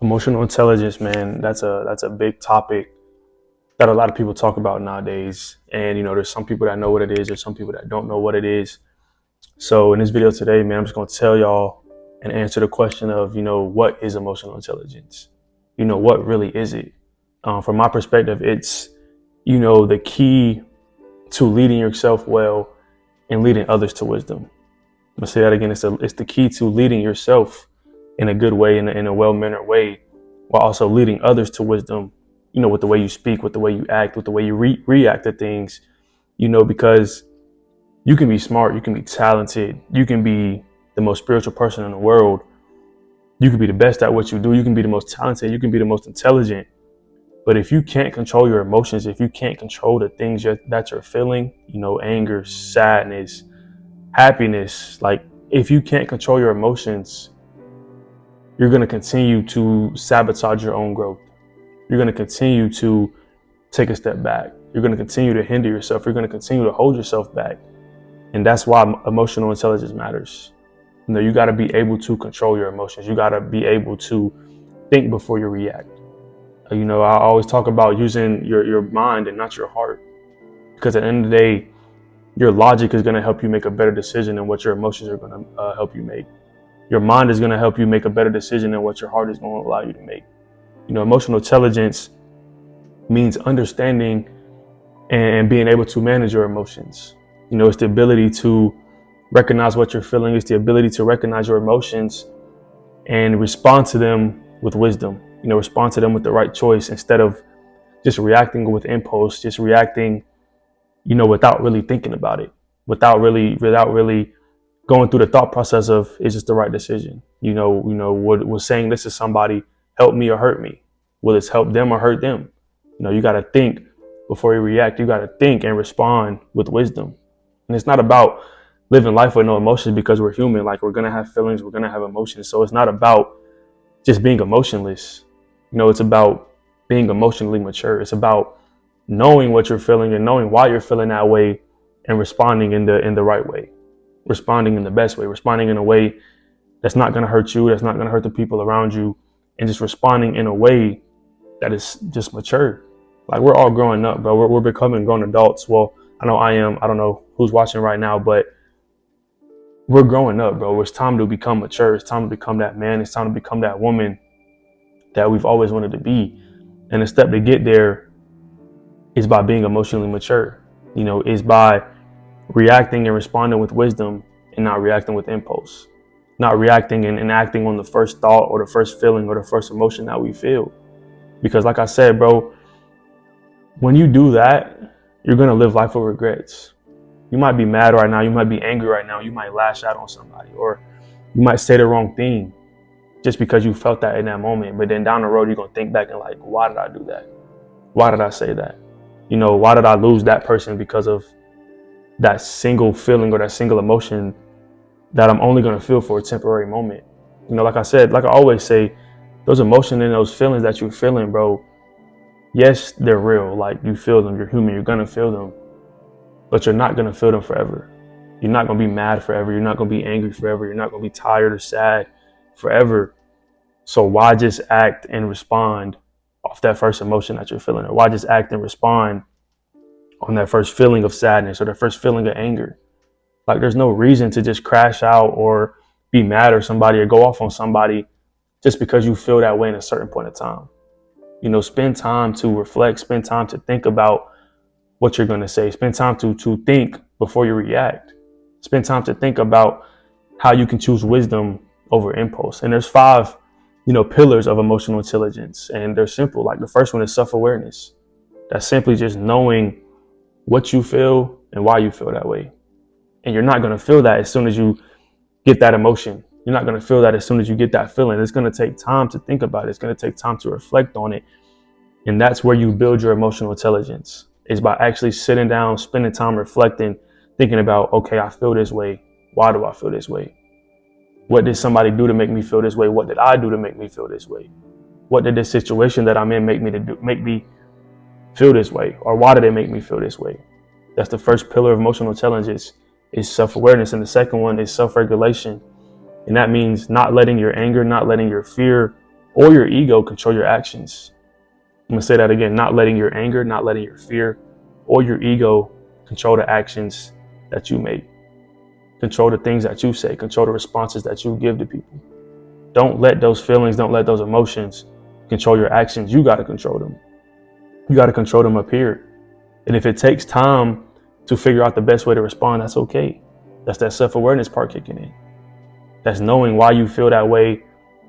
Emotional intelligence, man, that's a big topic that a lot of people talk about nowadays. And there's some people that know what it is, there's some people that don't know what it is. So in this video today, man, I'm just gonna tell y'all and answer the question of, what is emotional intelligence? What really is it? From my perspective, it's, the key to leading yourself well and leading others to wisdom. I'm gonna say that again. It's the key to leading yourself in a good way, in a well-mannered way, while also leading others to wisdom, with the way you speak, with the way you act, with the way you react to things, because you can be smart, you can be talented, you can be the most spiritual person in the world, you can be the best at what you do, you can be the most talented, you can be the most intelligent. But if you can't control your emotions, if you can't control the things that you're feeling, anger, sadness, happiness, like if you can't control your emotions, you're going to continue to sabotage your own growth. You're going to continue to take a step back. You're going to continue to hinder yourself. You're going to continue to hold yourself back. And that's why emotional intelligence matters. You got to be able to control your emotions. You got to be able to think before you react. I always talk about using your mind and not your heart. Because at the end of the day, your logic is going to help you make a better decision than what your emotions are going to help you make. Your mind is going to help you make a better decision than what your heart is going to allow you to make. Emotional intelligence means understanding and being able to manage your emotions. It's the ability to recognize what you're feeling. It's the ability to recognize your emotions and respond to them with wisdom. Respond to them with the right choice instead of just reacting with impulse, just reacting, without really thinking about it, without really going through the thought process of, is this the right decision? Will saying this to somebody help me or hurt me? Will this help them or hurt them? You got to think before you react. You got to think and respond with wisdom. And it's not about living life with no emotions, because we're human. Like, we're going to have feelings, we're going to have emotions. So it's not about just being emotionless. It's about being emotionally mature. It's about knowing what you're feeling and knowing why you're feeling that way and responding in the right way, responding in the best way, responding in a way that's not going to hurt you, that's not going to hurt the people around you, and just responding in a way that is just mature. Like, we're all growing up, bro. We're becoming grown adults. Well, I know I am. I don't know who's watching right now, but we're growing up, bro. It's time to become mature. It's time to become that man. It's time to become that woman that we've always wanted to be. And the step to get there is by being emotionally mature. Is by reacting and responding with wisdom and not reacting with impulse. Not reacting and acting on the first thought or the first feeling or the first emotion that we feel. Because like I said, bro, when you do that, you're going to live life with regrets. You might be mad right now. You might be angry right now. You might lash out on somebody, or you might say the wrong thing just because you felt that in that moment. But then down the road, you're going to think back and like, why did I do that? Why did I say that? Why did I lose that person because of that single feeling or that single emotion that I'm only going to feel for a temporary moment? Like I said, like I always say, those emotions and those feelings that you're feeling, bro, yes, they're real. Like, you feel them, you're human, you're going to feel them, but you're not going to feel them forever. You're not going to be mad forever. You're not going to be angry forever. You're not going to be tired or sad forever. So why just act and respond off that first emotion that you're feeling? Or why just act and respond on that first feeling of sadness or that first feeling of anger? Like, there's no reason to just crash out or be mad or somebody or go off on somebody just because you feel that way in a certain point in time. Spend time to reflect, spend time to think about what you're going to say, spend time to think before you react, spend time to think about how you can choose wisdom over impulse. And there's 5, pillars of emotional intelligence, and they're simple. Like, the first one is self-awareness. That's simply just knowing what you feel and why you feel that way. And you're not going to feel that as soon as you get that emotion. You're not going to feel that as soon as you get that feeling. It's going to take time to think about it. It's going to take time to reflect on it. And that's where you build your emotional intelligence, is by actually sitting down, spending time reflecting, thinking about, okay, I feel this way. Why do I feel this way? What did somebody do to make me feel this way? What did I do to make me feel this way? What did this situation that I'm in make me feel this way? Or why did it make me feel this way? That's the first pillar of emotional intelligence, is self-awareness. And the second one is self-regulation. And that means not letting your anger, not letting your fear or your ego control your actions. I'm gonna say that again, not letting your anger, not letting your fear or your ego control the actions that you make. Control the things that you say, control the responses that you give to people. Don't let those feelings, don't let those emotions control your actions. You gotta control them. You gotta control them up here. And if it takes time to figure out the best way to respond, that's okay. That's that self-awareness part kicking in. That's knowing why you feel that way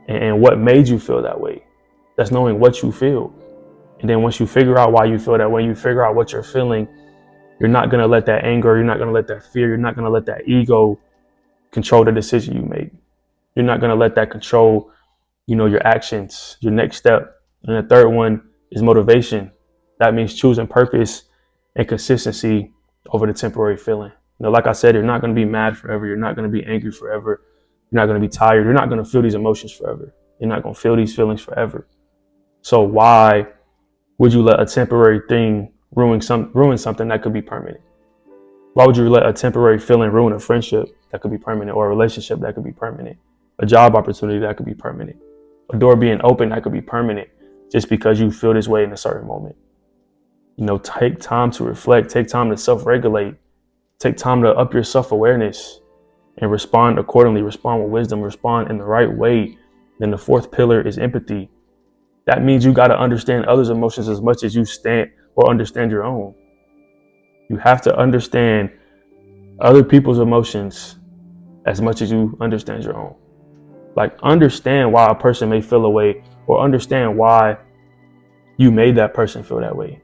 and what made you feel that way. That's knowing what you feel. And then once you figure out why you feel that way, you figure out what you're feeling, you're not going to let that anger, you're not going to let that fear, you're not going to let that ego control the decision you make. You're not going to let that control, your actions, your next step. And the third one is motivation. That means choosing purpose and consistency over the temporary feeling. Like I said, you're not going to be mad forever. You're not going to be angry forever. You're not going to be tired. You're not going to feel these emotions forever. You're not going to feel these feelings forever. So why would you let a temporary thing ruin something that could be permanent? Why would you let a temporary feeling ruin a friendship that could be permanent, or a relationship that could be permanent, a job opportunity that could be permanent, a door being open that could be permanent, just because you feel this way in a certain moment? Take time to reflect, take time to self-regulate, take time to up your self-awareness and respond accordingly, respond with wisdom, respond in the right way. Then the fourth pillar is empathy. That means you got to understand others' emotions as much as you understand your own. You have to understand other people's emotions as much as you understand your own. Like, understand why a person may feel a way, or understand why you made that person feel that way.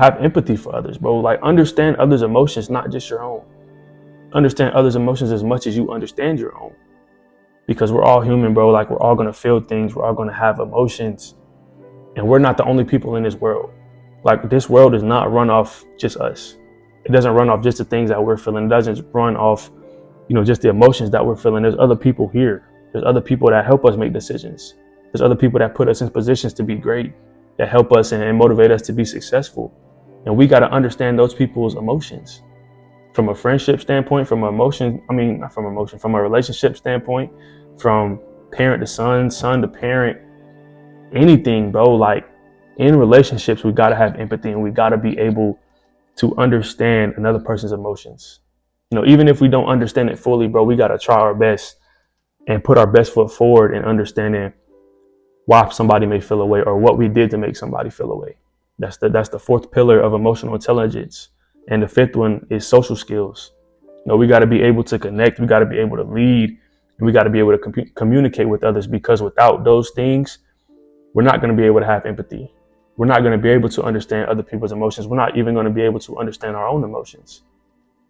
Have empathy for others, bro. Like, understand others' emotions, not just your own. Understand others' emotions as much as you understand your own. Because we're all human, bro. Like, we're all going to feel things. We're all going to have emotions. And we're not the only people in this world. Like, this world does not run off just us. It doesn't run off just the things that we're feeling. It doesn't run off, just the emotions that we're feeling. There's other people here. There's other people that help us make decisions. There's other people that put us in positions to be great, that help us and motivate us to be successful. And we got to understand those people's emotions. From a friendship standpoint, from a relationship standpoint, from parent to son, son to parent, anything, bro. Like, in relationships, we got to have empathy, and we got to be able to understand another person's emotions. Even if we don't understand it fully, bro, we got to try our best and put our best foot forward in understanding why somebody may feel a way, or what we did to make somebody feel a way. That's the fourth pillar of emotional intelligence. And the fifth one is social skills. We got to be able to connect. We got to be able to lead. And we got to be able to communicate with others, because without those things, we're not going to be able to have empathy. We're not going to be able to understand other people's emotions. We're not even going to be able to understand our own emotions,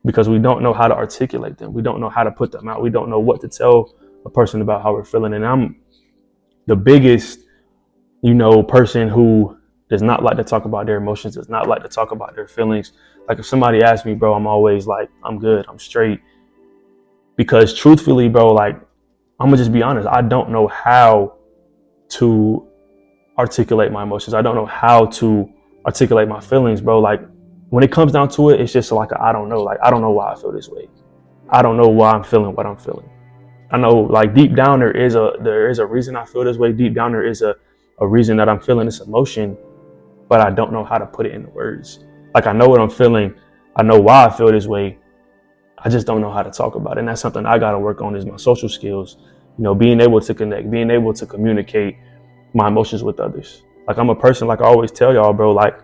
because we don't know how to articulate them. We don't know how to put them out. We don't know what to tell a person about how we're feeling. And I'm the biggest, person who does not like to talk about their emotions, does not like to talk about their feelings. Like, if somebody asks me, bro, I'm always like, I'm good, I'm straight. Because truthfully, bro, like, I'm gonna just be honest. I don't know how to articulate my emotions. I don't know how to articulate my feelings, bro. Like, when it comes down to it, it's just like, I don't know. Like, I don't know why I feel this way. I don't know why I'm feeling what I'm feeling. I know, like, deep down, there is a reason I feel this way. Deep down, there is a reason that I'm feeling this emotion, but I don't know how to put it into words. Like, I know what I'm feeling. I know why I feel this way. I just don't know how to talk about it. And that's something I got to work on, is my social skills, being able to connect, being able to communicate my emotions with others. Like, I'm a person, like I always tell y'all, bro, like,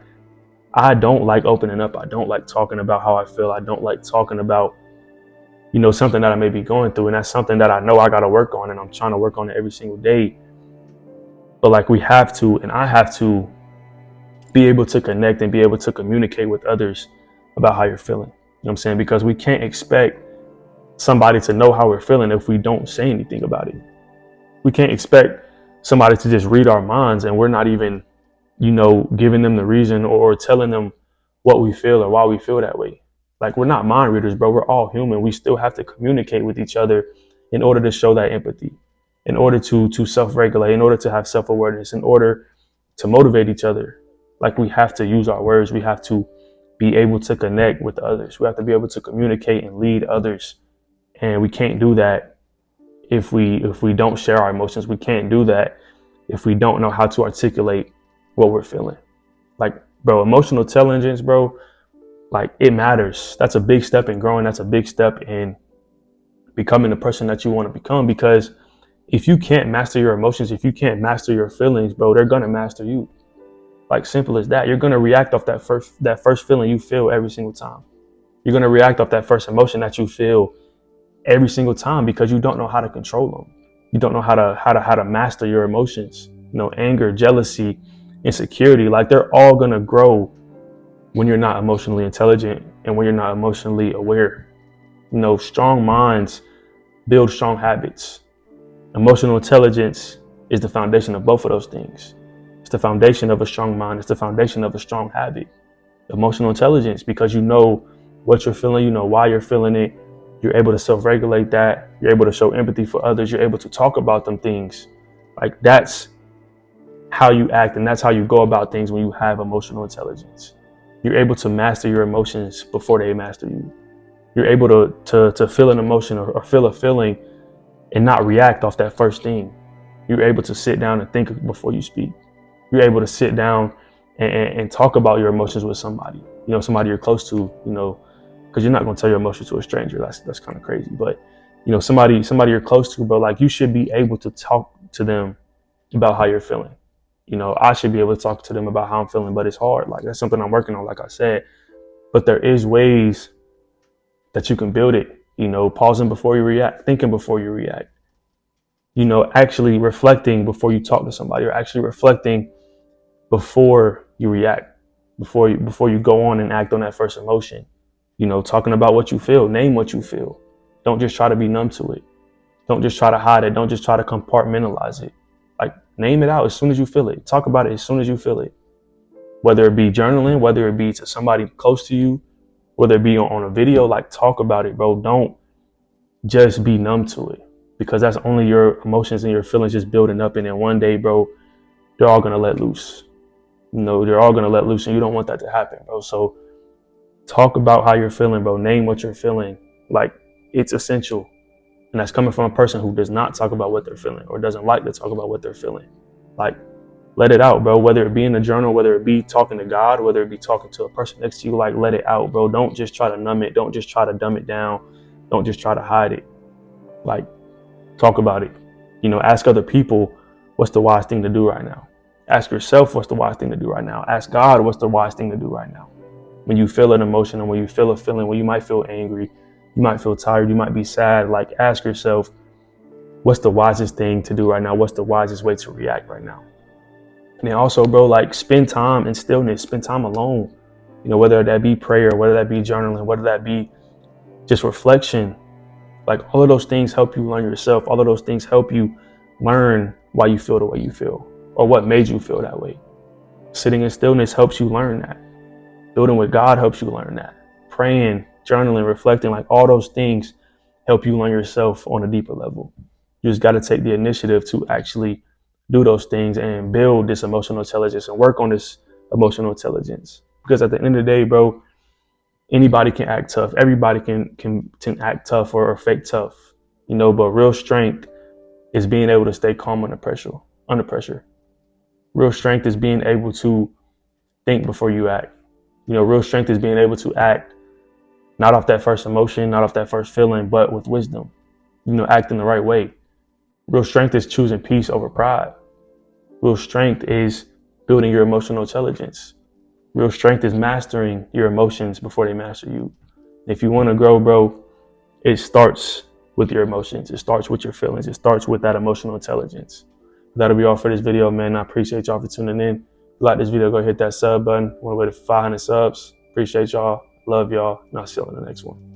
I don't like opening up. I don't like talking about how I feel. I don't like talking about, something that I may be going through. And that's something that I know I got to work on. And I'm trying to work on it every single day. But, like, we have to, and I have to be able to connect and be able to communicate with others about how you're feeling. You know what I'm saying? Because we can't expect somebody to know how we're feeling if we don't say anything about it. We can't expect somebody to just read our minds, and we're not even, giving them the reason or telling them what we feel or why we feel that way. Like, we're not mind readers, bro. We're all human. We still have to communicate with each other in order to show that empathy, in order to self-regulate, in order to have self-awareness, in order to motivate each other. Like, we have to use our words. We have to be able to connect with others. We have to be able to communicate and lead others. And we can't do that if we don't share our emotions. We can't do that if we don't know how to articulate what we're feeling. Like, bro, emotional intelligence, bro, like it matters. That's a big step in growing. That's a big step in becoming the person that you want to become. Because if you can't master your emotions, if you can't master your feelings, bro, they're gonna master you. Like, simple as that. You're gonna react off that first feeling you feel every single time. You're gonna react off that first emotion that you feel every single time, because you don't know how to control them. You don't know how to master your emotions. You know, anger, jealousy, insecurity, like they're all gonna grow when you're not emotionally intelligent and when you're not emotionally aware. You know, strong minds build strong habits. Emotional intelligence is the foundation of both of those things. It's the foundation of a strong mind. It's the foundation of a strong habit. Emotional intelligence, because you know what you're feeling, you know why you're feeling it. You're able to self-regulate that. You're able to show empathy for others. You're able to talk about them things. Like, that's how you act, and that's how you go about things when you have emotional intelligence. You're able to master your emotions before they master you. You're able to feel an emotion or feel a feeling and not react off that first thing. You're able to sit down and think before you speak. You're able to sit down and talk about your emotions with somebody, you know, somebody you're close to, you know, because you're not going to tell your emotions to a stranger. That's kind of crazy. But, you know, somebody you're close to, bro, like you should be able to talk to them about how you're feeling. You know, I should be able to talk to them about how I'm feeling, but it's hard. Like, that's something I'm working on, like I said. But there is ways that you can build it, you know, pausing before you react, thinking before you react, you know, actually reflecting before you talk to somebody, or actually reflecting before you react, before you go on and act on that first emotion. You know, talking about what you feel, name what you feel. Don't just try to be numb to it. Don't just try to hide it. Don't just try to compartmentalize it. Like, name it out as soon as you feel it. Talk about it as soon as you feel it. Whether it be journaling, whether it be to somebody close to you, whether it be on a video, like, talk about it, bro. Don't just be numb to it, because that's only your emotions and your feelings just building up. And then one day, bro, they're all going to let loose. You know, they're all going to let loose, and you don't want that to happen, bro. So talk about how you're feeling, bro. Name what you're feeling. Like, it's essential. And that's coming from a person who does not talk about what they're feeling, or doesn't like to talk about what they're feeling. Like, let it out, bro. Whether it be in a journal, whether it be talking to God, whether it be talking to a person next to you, like, let it out, bro. Don't just try to numb it. Don't just try to dumb it down. Don't just try to hide it. Like, talk about it. You know, ask other people, what's the wise thing to do right now? Ask yourself, what's the wise thing to do right now? Ask God, what's the wise thing to do right now? When you feel an emotion, and when you feel a feeling, when you might feel angry, you might feel tired, you might be sad, like, ask yourself, what's the wisest thing to do right now? What's the wisest way to react right now? And then also, bro, like, spend time in stillness, spend time alone. You know, whether that be prayer, whether that be journaling, whether that be just reflection. Like, all of those things help you learn yourself. All of those things help you learn why you feel the way you feel, or what made you feel that way. Sitting in stillness helps you learn that. Building with God helps you learn that. Praying, journaling, reflecting, like, all those things help you learn yourself on a deeper level. You just got to take the initiative to actually do those things and build this emotional intelligence and work on this emotional intelligence. Because at the end of the day, bro, anybody can act tough. Everybody can act tough or fake tough, you know, but real strength is being able to stay calm under pressure. Real strength is being able to think before you act. You know, real strength is being able to act not off that first emotion, not off that first feeling, but with wisdom, you know, acting the right way. Real strength is choosing peace over pride. Real strength is building your emotional intelligence. Real strength is mastering your emotions before they master you. If you want to grow, bro, it starts with your emotions. It starts with your feelings. It starts with that emotional intelligence. That'll be all for this video, man. I appreciate y'all for tuning in. If you like this video, go hit that sub button. On the way to 500 subs. Appreciate y'all. Love y'all. And I'll see you on the next one.